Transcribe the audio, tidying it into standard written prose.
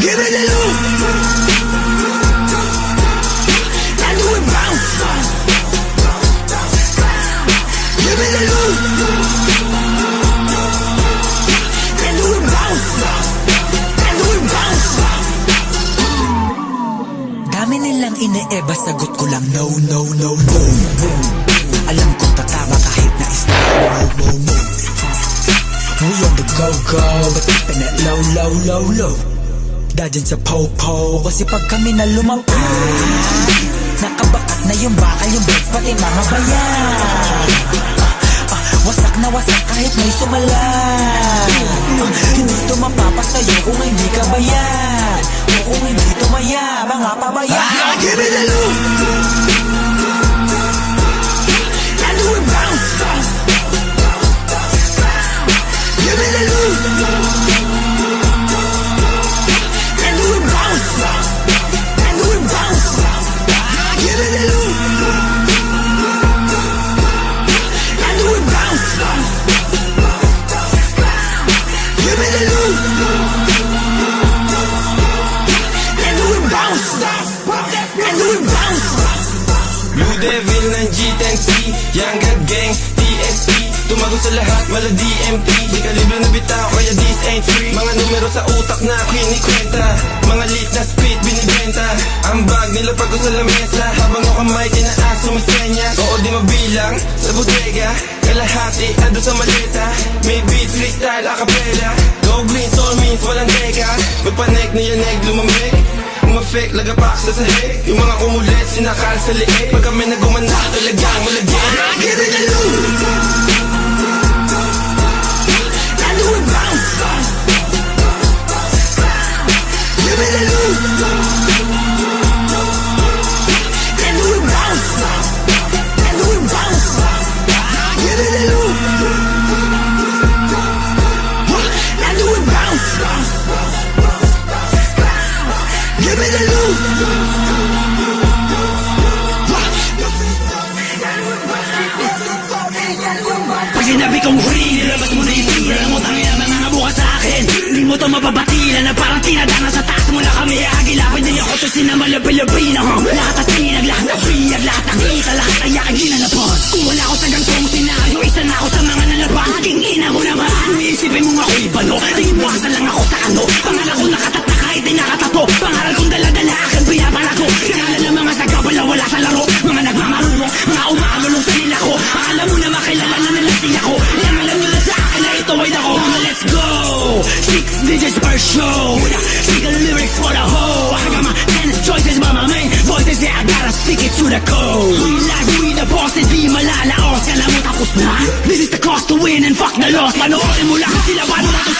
Give me the loot. And do it bounce. Give me the loot. And do it bounce. And do it bounce. Dami nilang ine-eba, sagot ko lang no, no, no, no. Alam ko tatama kahit na isna. No. We on the go, but keeping it low, low, low, low. Dadyan sa po-po, kasi pag kami na lumampas, nakabakat na yung bakal, yung beds, pati mga bayan. Wasak na wasak kahit may sumala. Hindi ito mapapasayo kung hindi ka bayan, o kung hindi tumaya, mga pabayan. Give me the loot. And do it bounce. Give me the loot. And do it bounce. And do it bounce. Give me the loot. And do it bounce. Give me the loot. And do it bounce. And do it bounce. Blue Devil ng G10C, Young God Gang, TSP. Tumago sa lahat, mala DMT. Di kalibre na bitaw, kaya this ain't free. Mga numero sa utak na kinikwenta, mga lit na spit binibenta. Ang bag nila pag ko sa lamesa, habang ako kamay tinaas sumisenya. Oo di mabilang, sa bodega kalahati, ando sa maleta. May beat, freestyle, acapella. Go green, soul means walang teka. Magpanek na yan, egg lumamig. Umafek, lagapak sa sahig. Yung mga kumulit, sinakal sa liig. Pag kami nagumanda, talagang malagyan. Give me the loot. And do it bounce. Give me the loot. And do it bounce. And do it bounce. Give me the loot. And do it bounce. Give me the loot. Pag sinabi kong huli, nilabas mo na yung tira. Alam mo tangin ang mga buka sa akin. Hindi mo to mababatila na parang tinadana sa taas mo na kami. Agilapin din ako to sinamala Pilipina. Lahat at tinag, lahat na piyag, lahat ng kita, lahat ay aking ginanapon. Kung wala ako sa gantong senaryo, isa na ako sa mga nalaban. Aking ina mo naman, umiisipin mo ako'y bano. Tingwasan lang ako sa ano, pangalan ko nakatata kahit di nakatato. Pangalan kong daladala, aking pinapalago. Sinala ng mga sagabala, wala sa laro. Mga nagmamarunong, mga umakalulong sa nila ko. Akala mo na makilala na nalasing ako. Yang alam nila sa akin na ito ay ako. Let's go! 6 digits per show. Single lyrics for the whole. I got my 10 choices but my main voices, yeah, I gotta stick it to the code. We like we the bosses, di malalaos. Kala mo tapos na? This is the cost to win and fuck the loss. Panoorin mo lang sila paano nato.